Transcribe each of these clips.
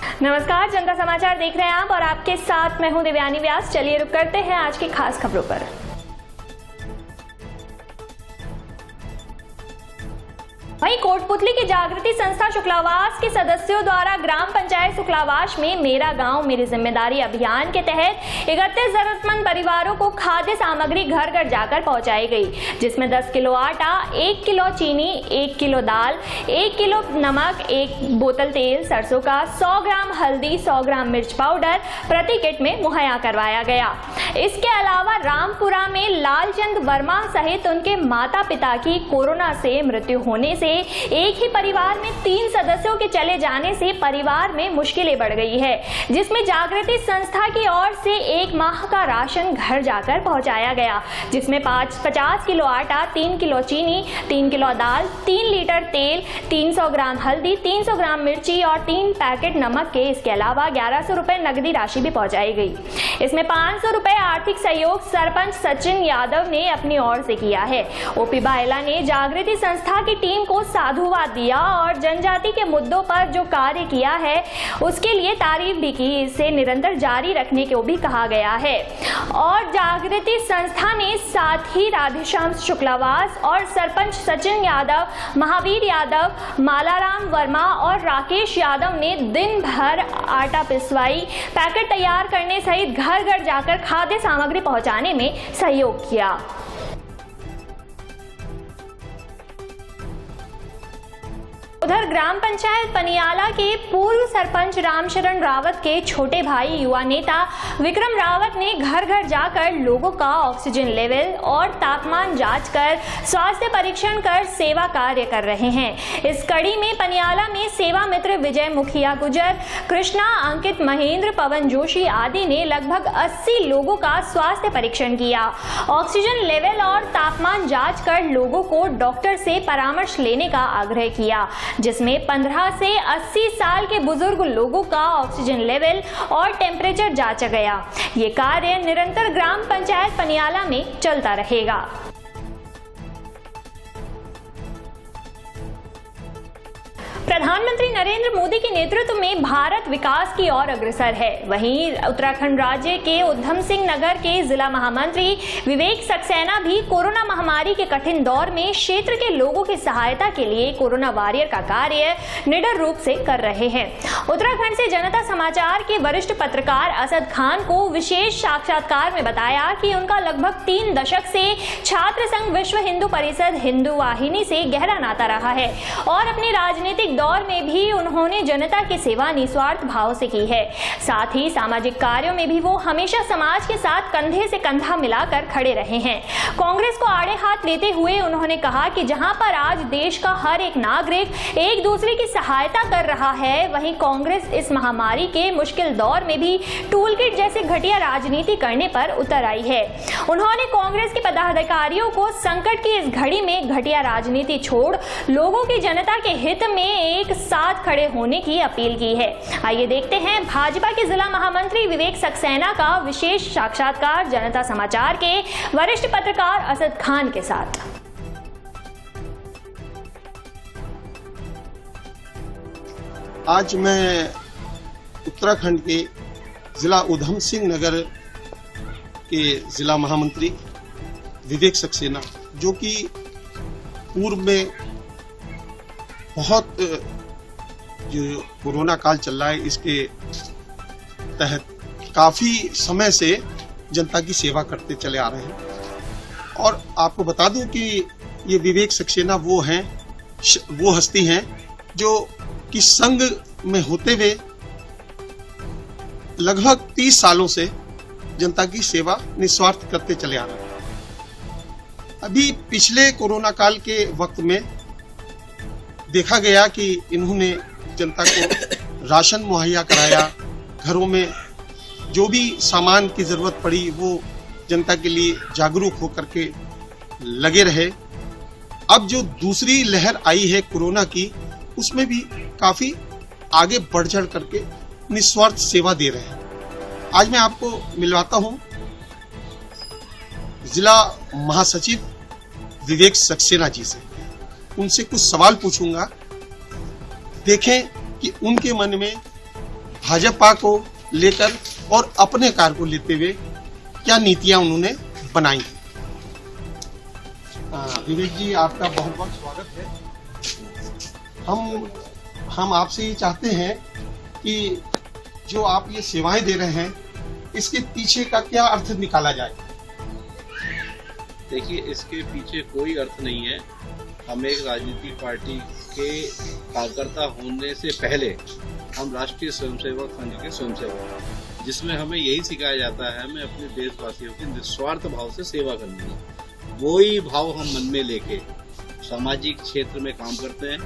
नमस्कार, जनता समाचार देख रहे हैं आप और आपके साथ मैं हूं दिव्यानी व्यास। चलिए रुक करते हैं आज की खास खबरों पर। वहीं कोटपुतली की जागृति संस्था शुक्लावास के सदस्यों द्वारा ग्राम पंचायत शुक्लावास में मेरा गांव मेरी जिम्मेदारी अभियान के तहत 31 जरूरतमंद परिवारों को खाद्य सामग्री घर घर जाकर पहुंचाई गई, जिसमें 10 किलो आटा, 1 किलो चीनी, 1 किलो दाल, 1 किलो नमक, 1 बोतल तेल सरसों का, 100 ग्राम हल्दी, 100 ग्राम मिर्च पाउडर प्रति किट में मुहैया करवाया गया। इसके अलावा रामपुरा में लालचंद वर्मा सहित उनके माता पिता की कोरोना से मृत्यु होने से एक ही परिवार में 3 सदस्यों के चले जाने से परिवार में मुश्किलें बढ़ गई है, जिसमें जागृति संस्था की ओर से 1 माह का राशन घर जाकर पहुंचाया गया, जिसमें 50 किलो आटा, 3 किलो चीनी, 3 किलो दाल, 3 लीटर तेल, 300 ग्राम हल्दी, 300 ग्राम मिर्ची और 3 पैकेट नमक के इसके अलावा 1100 रुपए नकदी राशि भी पहुंचाई गई। इसमें 500 रुपए आर्थिक सहयोग सरपंच सचिन यादव ने अपनी ओर से किया है। ओपी बायला ने जागृति संस्था की टीम को साधुवाद दिया और जनजाति के मुद्दों पर जो कार्य किया है उसके लिए तारीफ भी की। इसे निरंतर जारी रखने को भी कहा गया है। और जागृति संस्था ने साथ ही राधेश्याम शुक्लावास और सरपंच सचिन यादव, महावीर यादव, मालाराम वर्मा और राकेश यादव ने दिन भर आटा पिसवाई, पैकेट तैयार करने सहित घर घर जाकर खाद्य सामग्री पहुंचाने में सहयोग किया। उधर ग्राम पंचायत पनियाला के पूर्व सरपंच रामशरण रावत के छोटे भाई युवा नेता विक्रम रावत ने घर घर जाकर लोगों का ऑक्सीजन लेवल और तापमान जांच कर स्वास्थ्य परीक्षण कर सेवा कार्य कर रहे हैं। इस कड़ी में पनियाला में सेवा मित्र विजय मुखिया गुजर, कृष्णा, अंकित, महेंद्र, पवन जोशी आदि ने लगभग 80 लोगों का स्वास्थ्य परीक्षण किया। ऑक्सीजन लेवल और तापमान जांच कर लोगों को डॉक्टर से परामर्श लेने का आग्रह किया, जिसमें 15 से 80 साल के बुजुर्ग लोगों का ऑक्सीजन लेवल और टेम्परेचर जांचा गया। ये कार्य निरंतर ग्राम पंचायत पनियाला में चलता रहेगा। प्रधानमंत्री नरेंद्र मोदी के नेतृत्व में भारत विकास की ओर अग्रसर है। वहीं उत्तराखंड राज्य के उधम सिंह नगर के जिला महामंत्री विवेक सक्सेना भी कोरोना महामारी के कठिन दौर में क्षेत्र के लोगों की सहायता के लिए कोरोना वॉरियर का कार्य निडर रूप से कर रहे हैं। उत्तराखंड से जनता समाचार के वरिष्ठ पत्रकार असद खान को विशेष साक्षात्कार में बताया कि उनका लगभग 3 दशक से छात्र संघ विश्व हिंदू परिषद हिंदू वाहिनी से गहरा नाता रहा है और अपनी राजनीतिक दौर में भी उन्होंने जनता की सेवा निस्वार्थ भाव से की है। साथ ही सामाजिक कार्यों में भी वो हमेशा समाज के साथ कंधे से कंधा मिलाकर खड़े रहे हैं। कांग्रेस को आड़े हाथ लेते हुए उन्होंने कहा कि जहां पर आज देश का हर एक नागरिक एक दूसरे की सहायता कर रहा है, वहीं कांग्रेस इस महामारी के मुश्किल दौर में भी टूल किट जैसे घटिया राजनीति करने पर उतर आई है। उन्होंने कांग्रेस के पदाधिकारियों को संकट की इस घड़ी में घटिया राजनीति छोड़ लोगों की जनता के हित में एक साथ खड़े होने की अपील की है। आइए देखते हैं भाजपा के जिला महामंत्री विवेक सक्सेना का विशेष साक्षात्कार जनता समाचार के वरिष्ठ पत्रकार असद खान के साथ। आज मैं उत्तराखंड के जिला उधम सिंह नगर के जिला महामंत्री विवेक सक्सेना, जो कि पूर्व में बहुत जो कोरोना काल चल रहा है इसके तहत काफी समय से जनता की सेवा करते चले आ रहे हैं। और आपको बता दूं कि ये विवेक सक्सेना वो हस्ती हैं जो कि संघ में होते हुए लगभग 30 सालों से जनता की सेवा निस्वार्थ करते चले आ रहे हैं। अभी पिछले कोरोना काल के वक्त में देखा गया कि इन्होंने जनता को राशन मुहैया कराया, घरों में जो भी सामान की जरूरत पड़ी वो जनता के लिए जागरूक होकर के लगे रहे। अब जो दूसरी लहर आई है कोरोना की, उसमें भी काफी आगे बढ़ चढ़ करके निस्वार्थ सेवा दे रहे हैं। आज मैं आपको मिलवाता हूं जिला महासचिव विवेक सक्सेना जी से। उनसे कुछ सवाल पूछूंगा, देखें कि उनके मन में भाजपा को लेकर और अपने कार्य को लेते हुए क्या नीतियां उन्होंने बनाई। विवेक जी, आपका बहुत बहुत स्वागत है। हम आपसे ये चाहते हैं कि जो आप ये सेवाएं दे रहे हैं, इसके पीछे का क्या अर्थ निकाला जाए। देखिए, इसके पीछे कोई अर्थ नहीं है। हम एक राजनीतिक पार्टी के कार्यकर्ता होने से पहले हम राष्ट्रीय स्वयंसेवक संघ के स्वयंसेवक हैं, जिसमें हमें यही सिखाया जाता है हमें अपने देशवासियों की निस्वार्थ भाव से सेवा करनी है। वही भाव हम मन में लेके सामाजिक क्षेत्र में काम करते हैं।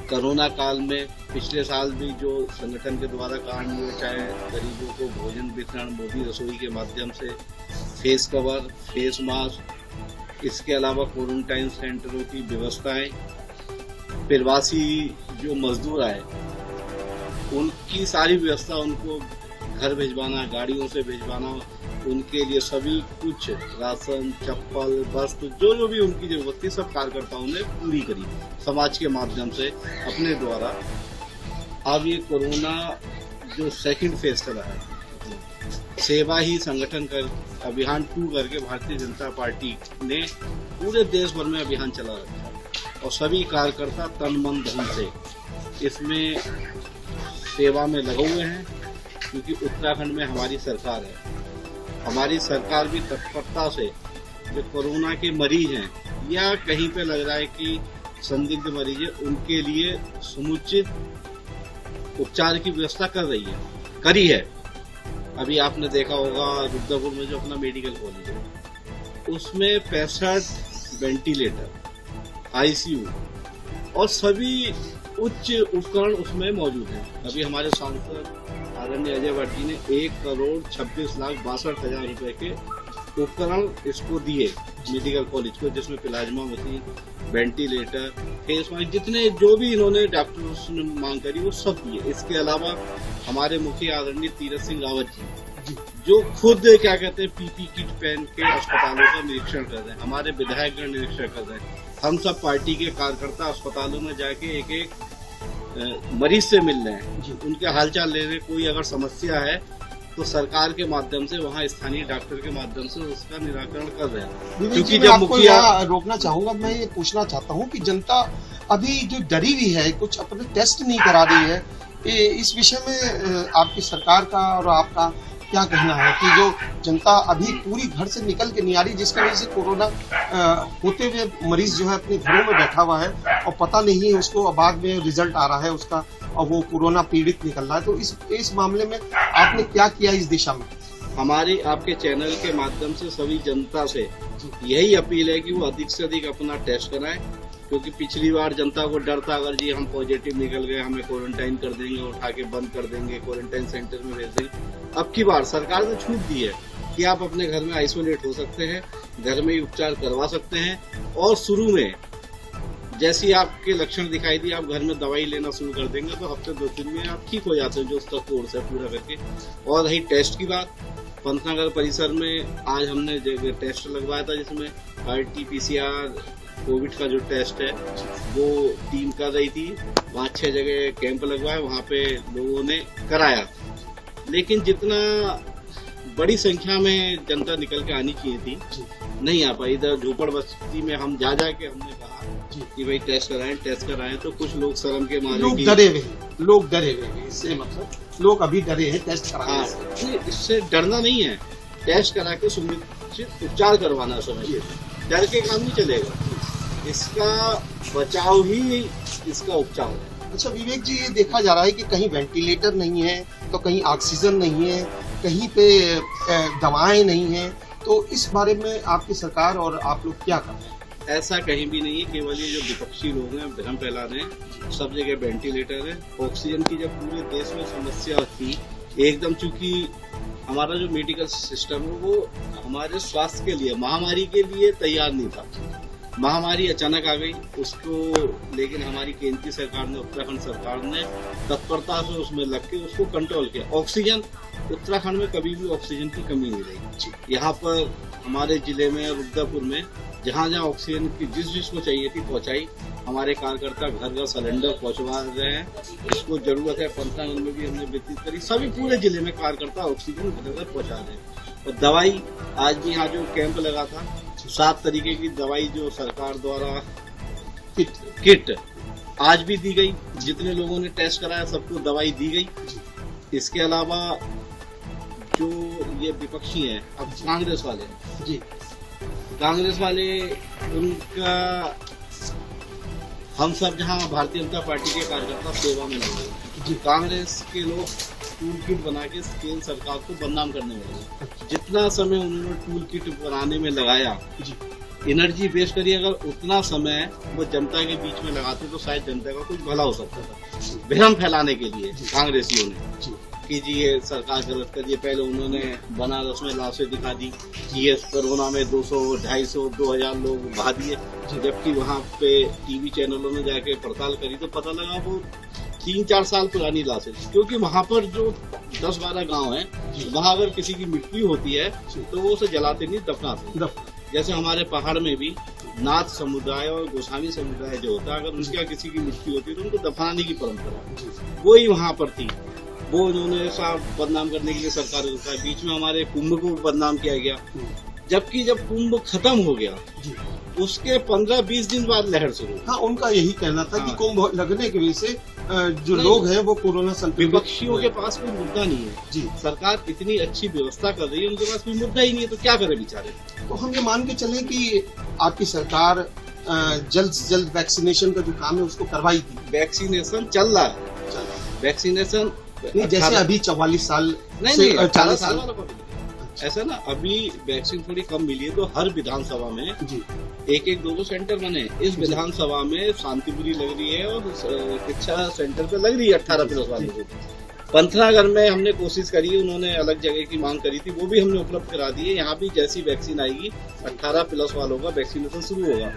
कोरोना काल में पिछले साल भी जो संगठन के द्वारा काम हुए, चाहे गरीबों को भोजन वितरण मोदी रसोई के माध्यम से, फेस कवर, फेस मास्क, इसके अलावा क्वारंटाइन सेंटरों की व्यवस्थाएं, प्रवासी जो मजदूर आए उनकी सारी व्यवस्था, उनको घर भिजवाना, गाड़ियों से भिजवाना, उनके लिए सभी कुछ राशन, चप्पल, वस्त्र, जो भी उनकी जरूरत थी सब कार्यकर्ताओं ने पूरी करी समाज के माध्यम से अपने द्वारा। अब ये कोरोना जो सेकंड फेज चला है, सेवा ही संगठन कर अभियान 2 करके भारतीय जनता पार्टी ने पूरे देश भर में अभियान चला रखा है और सभी कार्यकर्ता तन मन धन से इसमें सेवा में लगे हुए हैं। क्योंकि उत्तराखंड में हमारी सरकार है, हमारी सरकार भी तत्परता से जो कोरोना के मरीज हैं या कहीं पे लग रहा है कि संदिग्ध मरीज है, उनके लिए समुचित उपचार की व्यवस्था करी है। अभी आपने देखा होगा रुद्रपुर में जो अपना मेडिकल कॉलेज है, उसमें 65 वेंटिलेटर, आईसीयू और सभी उच्च उपकरण उसमें मौजूद हैं। अभी हमारे सांसद आदरणीय अजय भट्ट जी ने 1,26,62,60,000 रुपए के उपकरण इसको दिए मेडिकल कॉलेज को, जिसमें plasma machine, ventilator, face mask, जितने जो भी इन्होंने डॉक्टर्स ने मांग करी वो सब दिए। इसके अलावा हमारे मुखिया आदरणीय तीरथ सिंह रावत जी जो खुद क्या कहते हैं पीपी किट पहन के अस्पतालों का निरीक्षण कर रहे हैं, हमारे विधायकगण निरीक्षण कर रहे हैं। हम सब पार्टी के कार्यकर्ता अस्पतालों में जाके एक एक मरीज से मिल रहे हैं, उनके हालचाल ले रहे हैं। कोई अगर समस्या है तो सरकार के माध्यम से, वहाँ स्थानीय डॉक्टर के माध्यम से उसका निराकरण कर रहे हैं। क्योंकि जब मुखिया रोकना चाहूंगा, मैं ये पूछना चाहता हूँ कि जनता अभी जो डरी हुई है, कुछ अपने टेस्ट नहीं करा रही है, इस विषय में आपकी सरकार का और आपका क्या कहना है कि जो जनता अभी पूरी घर से निकल के नहीं आ रही, जिसकी वजह से कोरोना होते हुए मरीज जो है अपने घरों में बैठा हुआ है और पता नहीं है उसको बाद में रिजल्ट आ रहा है उसका और वो कोरोना पीड़ित निकल रहा है। तो इस मामले में आपने क्या किया इस दिशा में? हमारी आपके चैनल के माध्यम से सभी जनता से यही अपील है कि वो अधिक से अधिक अपना टेस्ट कराएं। क्योंकि पिछली बार जनता को डर था, अगर जी हम पॉजिटिव निकल गए हमें क्वारंटाइन कर देंगे, उठा के बंद कर देंगे, क्वारंटाइन सेंटर में भेज देंगे। अब की बार सरकार ने छूट दी है कि आप अपने घर में आइसोलेट हो सकते हैं, घर में ही उपचार करवा सकते हैं और शुरू में जैसी आपके लक्षण दिखाई दिए आप घर में दवाई लेना शुरू कर देंगे तो हफ्ते 2 दिन में आप ठीक हो जाते हैं, जो उसका कोर्स है पूरा करके। और रही टेस्ट की बात, पंतनगर परिसर में आज हमने टेस्ट लगवाया था, जिसमें RT-PCR कोविड का जो टेस्ट है वो टीम कर रही थी। वहाँ 6 जगह कैंप लगवाए, वहाँ पे लोगों ने कराया। लेकिन जितना बड़ी संख्या में जनता निकल के आनी चाहिए थी, नहीं आ पाई। इधर झोपड़ बस्ती में हम जा के हमने कहा कि भाई टेस्ट कराएं, तो कुछ लोग शर्म के मारे लोग डरे हुए हैं। इससे मतलब लोग अभी डरे हैं टेस्ट कराने से। इससे डरना नहीं है, टेस्ट करा के सुनिश्चित उपचार करवाना समझिए। डर के काम नहीं चलेगा, इसका बचाव ही इसका उपचार है। अच्छा विवेक जी, ये देखा जा रहा है कि कहीं वेंटिलेटर नहीं है तो कहीं ऑक्सीजन नहीं है, कहीं पे दवाएं नहीं है, तो इस बारे में आपकी सरकार और आप लोग क्या कर रहे हैं? ऐसा कहीं भी नहीं है, केवल ये जो विपक्षी लोग हैं भ्रम फैला रहे हैं। सब जगह वेंटिलेटर है। ऑक्सीजन की जब पूरे देश में समस्या थी एकदम, चूंकि हमारा जो मेडिकल सिस्टम है वो हमारे स्वास्थ्य के लिए, महामारी के लिए तैयार नहीं था। महामारी अचानक आ गई उसको, लेकिन हमारी केंद्रीय सरकार ने, उत्तराखंड सरकार ने तत्परता से उसमें लग के उसको कंट्रोल किया। ऑक्सीजन, उत्तराखंड में कभी भी ऑक्सीजन की कमी नहीं रही। यहाँ पर हमारे जिले में रुद्रपुर में जहाँ जहाँ ऑक्सीजन की जिस को चाहिए थी पहुँचाई। हमारे कार्यकर्ता घर घर सिलेंडर पहुँचवा रहे हैं, इसको जरूरत है। पंतनगर में भी हमने वितरित करी। सभी पूरे जिले में कार्यकर्ता ऑक्सीजन घर घर पहुँचा रहे हैं। और दवाई, आज भी यहाँ जो कैंप लगा था, 7 तरीके की दवाई जो सरकार द्वारा किट आज भी दी गई। जितने लोगों ने टेस्ट कराया सबको दवाई दी गई। इसके अलावा जो ये विपक्षी हैं, अब कांग्रेस वाले जी, कांग्रेस वाले, उनका, हम सब जहाँ भारतीय जनता पार्टी के कार्यकर्ता सेवा में लगे, कांग्रेस के लोग टूल किट बना के केंद्र सरकार को बदनाम करने लगे। जितना समय उन्होंने टूल किट बनाने में लगाया, एनर्जी वेस्ट करी, अगर उतना समय वो जनता के बीच में लगाते तो शायद जनता का कुछ भला हो सकता था। भ्रम फैलाने के लिए कांग्रेसियों ने कि जी ये सरकार गलत कर दिए। पहले उन्होंने बनारस में लाशें दिखा दी कि ये कोरोना में 200, 250, 2000 लोग बहा दिए, जबकि वहाँ पे टीवी चैनलों में जाके पड़ताल करी तो पता लगा वो 3-4 साल पुरानी लाशें। क्योंकि वहाँ पर जो 10-12 गांव हैं, वहाँ अगर किसी की मृत्यु होती है तो वो उसे जलाते नहीं, दफनाते। जैसे हमारे पहाड़ में भी नाथ समुदाय और गोस्वामी समुदाय जो होता है, अगर उनके यहाँ किसी की मृत्यु होती है तो उनको दफनाने की परंपरा वो ही वहाँ पर थी। वो उन्होंने साफ बदनाम करने के लिए सरकार होता है। बीच में हमारे कुंभ को बदनाम किया गया, जबकि जब कुंभ खत्म हो गया उसके 15-20 दिन बाद लहर शुरू हुई। हाँ, उनका यही कहना था कि कुंभ लगने की वजह से जो लोग हैं वो कोरोना संक्रमित। विपक्षियों के पास कोई मुद्दा नहीं है जी। सरकार इतनी अच्छी व्यवस्था कर रही है, उनके पास कोई मुद्दा ही नहीं है, तो क्या करे बेचारे। तो हम ये मान के चले कि आपकी सरकार जल्द से जल्द वैक्सीनेशन का जो काम है उसको करवाई थी। वैक्सीनेशन चल रहा है, वैक्सीनेशन नहीं, जैसे अभी 44 साल नहीं 18 साल वालों को ऐसा ना, अभी वैक्सीन थोड़ी कम मिली है तो हर विधानसभा में एक 2 सेंटर बने। इस विधानसभा में शांतिपुरी लग रही है और शिक्षा सेंटर पे लग रही है 18+ वालों को। पंतनगर में हमने कोशिश करी, उन्होंने अलग जगह की मांग करी थी, वो भी हमने उपलब्ध करा दी है। यहाँ भी जैसी वैक्सीन आएगी 18+ वालों का वैक्सीनेशन शुरू होगा।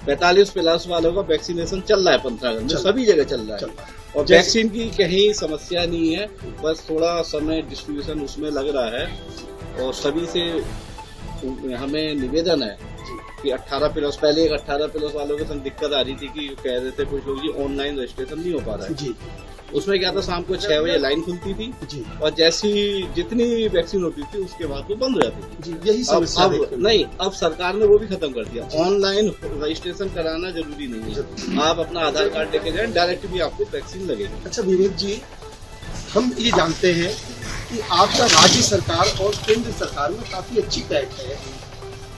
45+ वालों का वैक्सीनेशन चल रहा है पंतनगर में, सभी जगह चल रहा है। और वैक्सीन की कहीं समस्या नहीं है, बस थोड़ा समय डिस्ट्रीब्यूशन उसमें लग रहा है। और सभी से हमें निवेदन है कि 18+, पहले एक 18+ वालों के संग दिक्कत आ रही थी कि कह रहे थे कुछ लोग जी ऑनलाइन रजिस्ट्रेशन नहीं हो पा रहा है जी। उसमें क्या था, शाम को 6 बजे लाइन खुलती थी जी, और जैसी जितनी वैक्सीन होती थी उसके बाद वो बंद हो जाती थी जी। यही समस्या नहीं, अब सरकार ने वो भी खत्म कर दिया। ऑनलाइन रजिस्ट्रेशन कराना जरूरी नहीं है, आप अपना आधार कार्ड लेके जाए, डायरेक्ट भी आपको वैक्सीन लगेगी। अच्छा विवेक जी, हम ये जानते हैं कि आपका राज्य सरकार और केंद्र सरकार में काफी अच्छी पैठ है,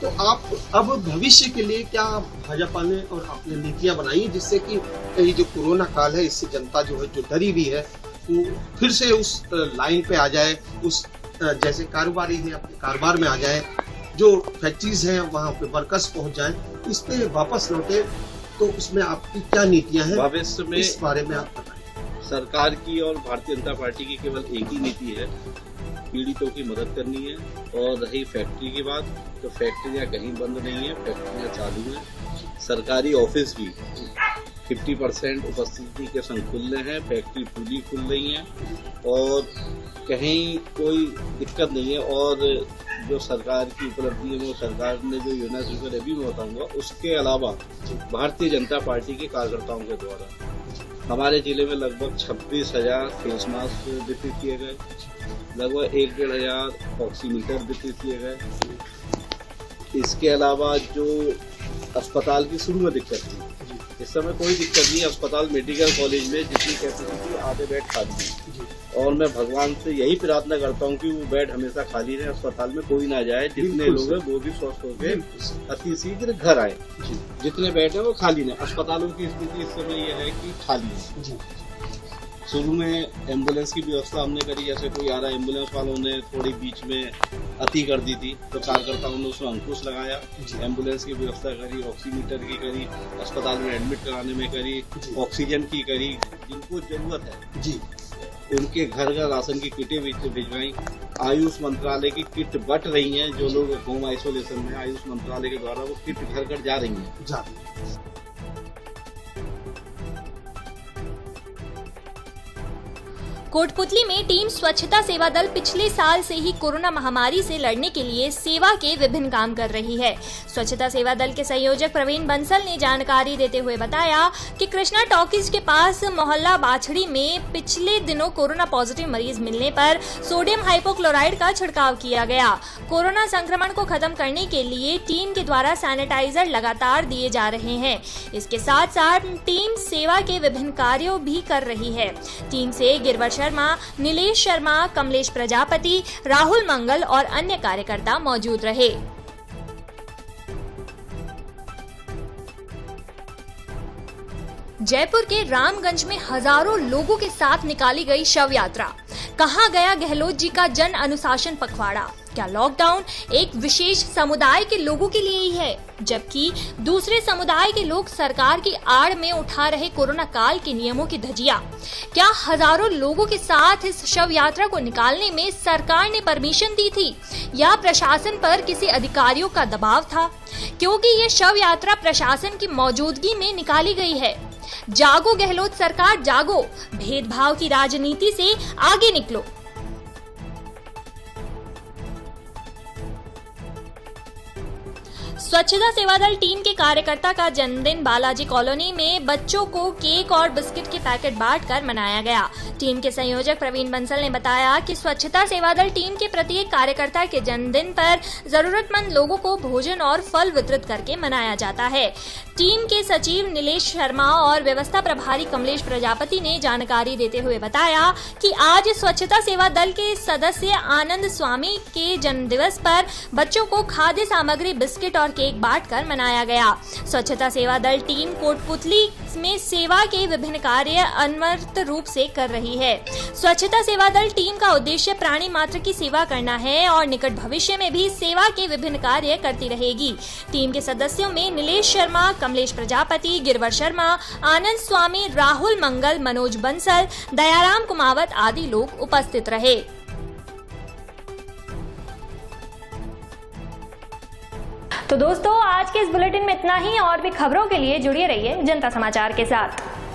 तो आप अब भविष्य के लिए क्या भाजपा ने और आपने नीतियां बनाई जिससे कि ये जो कोरोना काल है इससे जनता जो है, जो डरी हुई है, वो फिर से उस लाइन पे आ जाए, उस जैसे कारोबारी है अपने कारोबार में आ जाए, जो फैक्ट्रीज हैं वहाँ पे वर्कर्स पहुँच जाए, इस पे वापस लौटे, तो उसमें आपकी क्या नीतियां हैं भविष्य में, इस बारे में आप बताएं। सरकार की और भारतीय जनता पार्टी की केवल एक ही नीति है, पीड़ितों की मदद करनी है। और रही फैक्ट्री की बात, तो फैक्ट्रियां कहीं बंद नहीं है, फैक्ट्रियां चालू हैं। सरकारी ऑफिस भी 50% उपस्थिति के संग खुल रहे हैं, फैक्ट्री पूरी खुल रही है और कहीं कोई दिक्कत नहीं है। और जो सरकार की उपलब्धि है, वो सरकार ने जो योजना शुरू कर अभी मैं बताऊंगा, उसके अलावा भारतीय जनता पार्टी के कार्यकर्ताओं के द्वारा हमारे जिले में लगभग 26,000 फेस मास्क वितरित किए गए, लगभग 1-1.5 ऑक्सीमीटर वितरित किए गए। इसके अलावा जो अस्पताल की शुरू में दिक्कत थी, इस समय कोई दिक्कत नहीं है। अस्पताल मेडिकल कॉलेज में जितनी कैपेसिटी, आधे बेड खाली है, और मैं भगवान से यही प्रार्थना करता हूँ कि वो बेड हमेशा खाली रहे, अस्पताल में कोई ना जाए, जितने लोग हैं वो भी स्वस्थ होकर अति शीघ्र घर आए। जितने बेड है वो खाली नहीं। अस्पतालों की स्थिति इस समय यह है कि खाली है। शुरू में एम्बुलेंस की व्यवस्था हमने करी, जैसे कोई आ रहा, एम्बुलेंस वालों ने थोड़ी बीच में अति कर दी थी, तो कार्यकर्ताओं ने उसमें अंकुश लगाया, एम्बुलेंस की व्यवस्था करी, ऑक्सीमीटर की करी, अस्पताल में एडमिट कराने में करी, ऑक्सीजन की करी, जिनको जरूरत है जी उनके घर घर राशन की किटें भिजवाई। आयुष मंत्रालय की किट बट रही हैं, जो लोग होम आइसोलेशन में आयुष मंत्रालय के द्वारा वो किट घर घर जा रही हैं। कोटपुतली में टीम स्वच्छता सेवा दल पिछले साल से ही कोरोना महामारी से लड़ने के लिए सेवा के विभिन्न काम कर रही है। स्वच्छता सेवा दल के संयोजक प्रवीण बंसल ने जानकारी देते हुए बताया कि कृष्णा टॉकीज के पास मोहल्ला बाछड़ी में पिछले दिनों कोरोना पॉजिटिव मरीज मिलने पर सोडियम हाइपोक्लोराइड का छिड़काव किया गया। कोरोना संक्रमण को खत्म करने के लिए टीम के द्वारा सैनिटाइजर लगातार दिए जा रहे हैं। इसके साथ साथ टीम सेवा के विभिन्न कार्यों भी कर रही है। टीम से गिरवर शर्मा, नीलेश शर्मा, कमलेश प्रजापति, राहुल मंगल और अन्य कार्यकर्ता मौजूद रहे। जयपुर के रामगंज में हजारों लोगों के साथ निकाली गई शव यात्रा। कहां गया गहलोत जी का जन अनुशासन पखवाड़ा? क्या लॉकडाउन एक विशेष समुदाय के लोगों के लिए ही है, जबकि दूसरे समुदाय के लोग सरकार की आड़ में उठा रहे कोरोना काल के नियमों की धज्जियां? क्या हजारों लोगों के साथ इस शव यात्रा को निकालने में सरकार ने परमिशन दी थी या प्रशासन पर किसी अधिकारियों का दबाव था? क्योंकि ये शव यात्रा प्रशासन की मौजूदगी में निकाली गई है। जागो गहलोत सरकार जागो, भेदभाव की राजनीति से आगे निकलो। स्वच्छता सेवा दल टीम के कार्यकर्ता का जन्मदिन बालाजी कॉलोनी में बच्चों को केक और बिस्किट के पैकेट बांटकर मनाया गया। टीम के संयोजक प्रवीण बंसल ने बताया कि स्वच्छता सेवा दल टीम के प्रत्येक कार्यकर्ता के जन्मदिन पर जरूरतमंद लोगों को भोजन और फल वितरित करके मनाया जाता है। टीम के सचिव नीलेश शर्मा और व्यवस्था प्रभारी कमलेश प्रजापति ने जानकारी देते हुए बताया कि आज स्वच्छता सेवा दल के सदस्य आनंद स्वामी के जन्मदिवस पर बच्चों को खाद्य सामग्री, बिस्किट और केक बांटकर मनाया गया। स्वच्छता सेवा दल टीम कोटपुतली में सेवा के विभिन्न कार्य अनवरत रूप से कर रही है। स्वच्छता सेवा दल टीम का उद्देश्य प्राणी मात्र की सेवा करना है और निकट भविष्य में भी सेवा के विभिन्न कार्य करती रहेगी। टीम के सदस्यों में नीलेश शर्मा, कमलेश प्रजापति, गिरवर शर्मा, आनंद स्वामी, राहुल मंगल, मनोज बंसल, दयाराम कुमावत आदि लोग उपस्थित रहे। तो दोस्तों, आज के इस बुलेटिन में इतना ही। और भी खबरों के लिए जुड़े रहिए जनता समाचार के साथ।